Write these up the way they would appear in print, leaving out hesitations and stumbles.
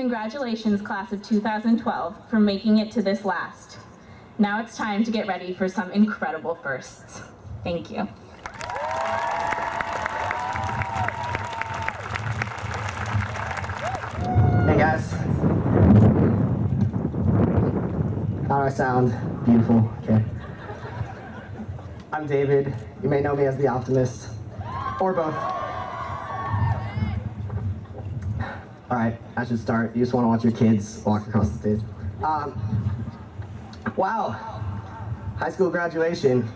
Congratulations, class of 2012, for making it to this last. Now it's time to get ready for some incredible firsts. Thank you. Hey guys. How do I sound? Beautiful. Okay. I'm David. You may know me as the Optimist, or both. All right, I should start. You just want to watch your kids walk across the stage. Wow, high school graduation.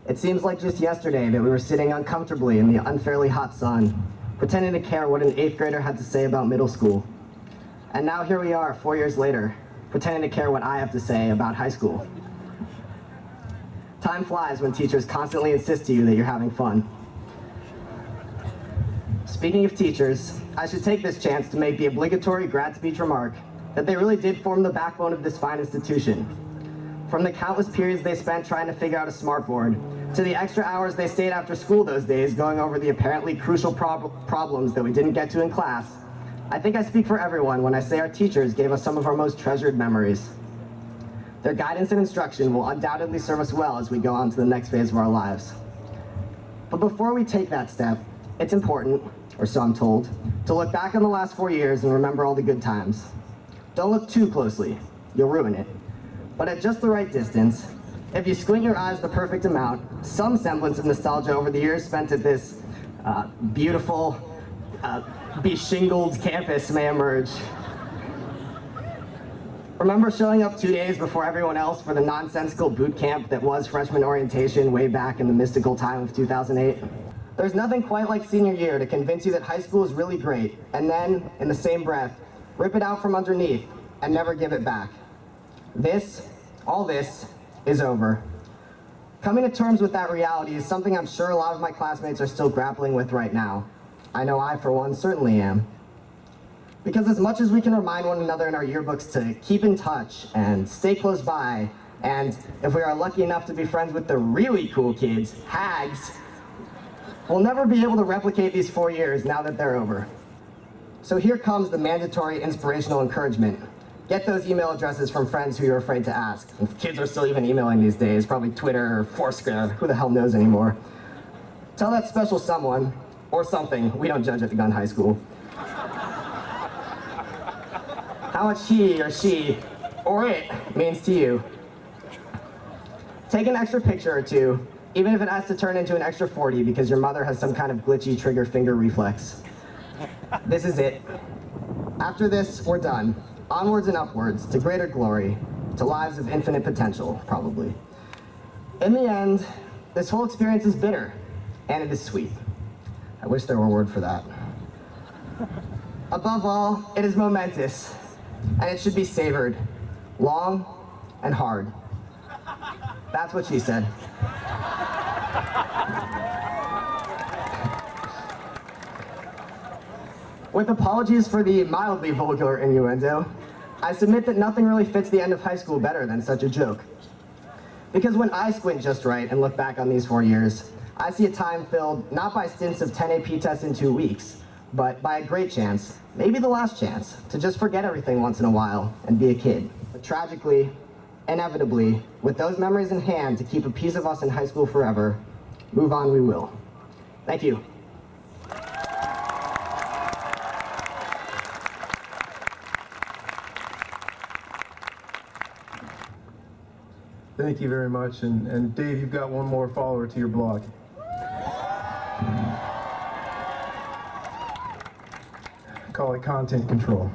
It seems like just yesterday that we were sitting uncomfortably in the unfairly hot sun, pretending to care what an 8th grader had to say about middle school. And now here we are, 4 years later, pretending to care what I have to say about high school. Time flies when teachers constantly insist to you that you're having fun. Speaking of teachers, I should take this chance to make the obligatory grad speech remark that they really did form the backbone of this fine institution. From the countless periods they spent trying to figure out a smartboard, to the extra hours they stayed after school those days going over the apparently crucial problems that we didn't get to in class, I think I speak for everyone when I say our teachers gave us some of our most treasured memories. Their guidance and instruction will undoubtedly serve us well as we go on to the next phase of our lives. But before we take that step, it's important, or so I'm told, to look back on the last 4 years and remember all the good times. Don't look too closely, you'll ruin it. But at just the right distance, if you squint your eyes the perfect amount, some semblance of nostalgia over the years spent at this beautiful, beshingled campus may emerge. Remember showing up 2 days before everyone else for the nonsensical boot camp that was freshman orientation way back in the mystical time of 2008? There's nothing quite like senior year to convince you that high school is really great, and then, in the same breath, rip it out from underneath and never give it back. All this, is over. Coming to terms with that reality is something I'm sure a lot of my classmates are still grappling with right now. I know I, for one, certainly am. Because as much as we can remind one another in our yearbooks to keep in touch and stay close by, and if we are lucky enough to be friends with the really cool kids, hags, we'll never be able to replicate these 4 years now that they're over. So here comes the mandatory inspirational encouragement. Get those email addresses from friends who you're afraid to ask. If kids are still even emailing these days, probably Twitter or Foursquare, who the hell knows anymore. Tell that special someone, or something, we don't judge at the Gun High School, how much he or she, or it, means to you. Take an extra picture or two, even if it has to turn into an extra 40 because your mother has some kind of glitchy trigger finger reflex. This is it. After this, we're done. Onwards and upwards, to greater glory, to lives of infinite potential, probably. In the end, this whole experience is bitter, and it is sweet. I wish there were a word for that. Above all, it is momentous, and it should be savored, long and hard. That's what she said. With apologies for the mildly vulgar innuendo, I submit that nothing really fits the end of high school better than such a joke. Because when I squint just right and look back on these 4 years, I see a time filled not by stints of 10 AP tests in 2 weeks, but by a great chance, maybe the last chance, to just forget everything once in a while and be a kid. But tragically, inevitably, with those memories in hand to keep a piece of us in high school forever, move on we will. Thank you. Thank you very much, and Dave, you've got one more follower to your blog. Call it content control.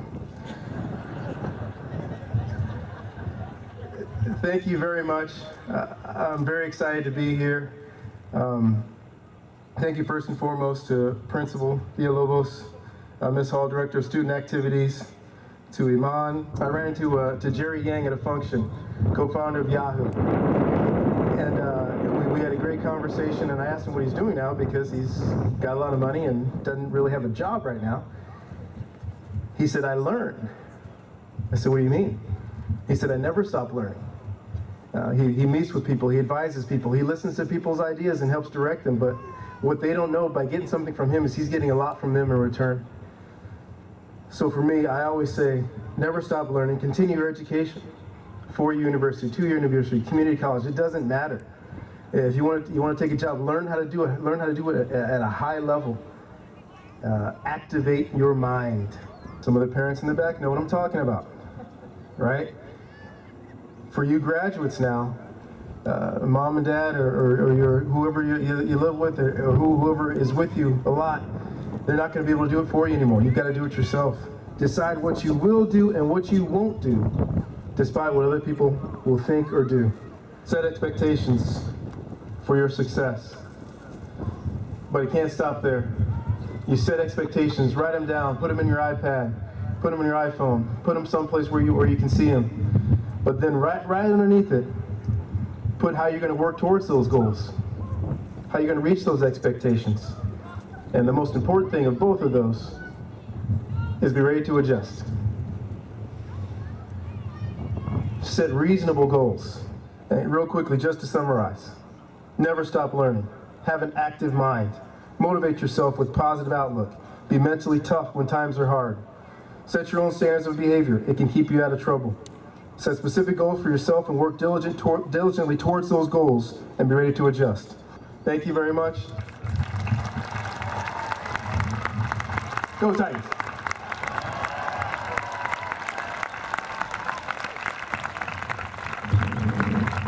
Thank you very much. I'm very excited to be here. Thank you first and foremost to Principal Villalobos, Ms. Hall, Director of Student Activities, to Iman. I ran into Jerry Yang at a function, co-founder of Yahoo. And we had a great conversation, and I asked him what he's doing now because he's got a lot of money and doesn't really have a job right now. He said, I learn. I said, what do you mean? He said, I never stop learning. He meets with people, he advises people, he listens to people's ideas and helps direct them, but what they don't know by getting something from him is he's getting a lot from them in return. So for me, I always say, never stop learning, continue your education. 4-year university, 2-year university, community college, it doesn't matter. If you want to take a job, learn how to do it at a high level. Activate your mind. Some of the parents in the back know what I'm talking about, right? For you graduates now, mom and dad or your whoever you live with or whoever is with you a lot, they're not going to be able to do it for you anymore. You've got to do it yourself. Decide what you will do and what you won't do, despite what other people will think or do. Set expectations for your success. But it can't stop there. You set expectations, write them down, put them in your iPad, put them in your iPhone, put them someplace where you can see them. But then right underneath it, put how you're going to work towards those goals, how you're going to reach those expectations. And the most important thing of both of those is be ready to adjust. Set reasonable goals. And real quickly, just to summarize, never stop learning. Have an active mind. Motivate yourself with positive outlook. Be mentally tough when times are hard. Set your own standards of behavior. It can keep you out of trouble. Set specific goals for yourself and work diligently towards those goals and be ready to adjust. Thank you very much. Go Titans.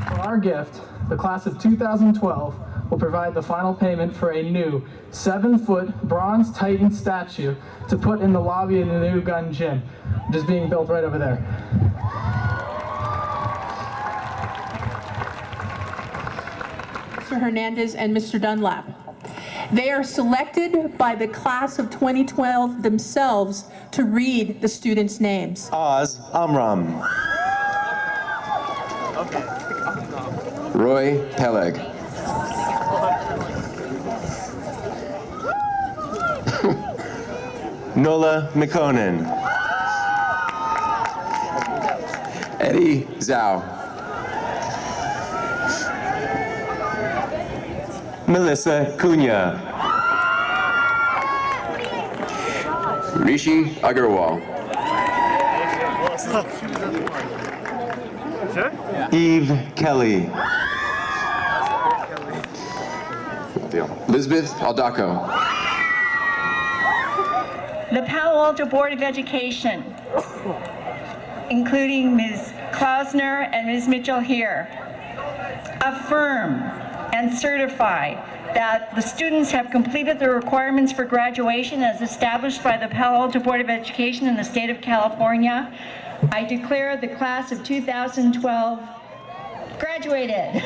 For our gift, the class of 2012 will provide the final payment for a new 7-foot bronze Titan statue to put in the lobby of the new gun gym, which is being built right over there. Mr. Hernandez and Mr. Dunlap. They are selected by the class of 2012 themselves to read the students' names. Oz Amram. Roy Peleg. Nola Mikonen. Eddie Zhao. Melissa Cunha. Rishi Agarwal. Eve Kelly. Elizabeth Aldaco. The Palo Alto Board of Education, including Ms. Klausner and Ms. Mitchell here, affirm and certify that the students have completed the requirements for graduation as established by the Palo Alto Board of Education in the state of California. I declare the class of 2012 graduated.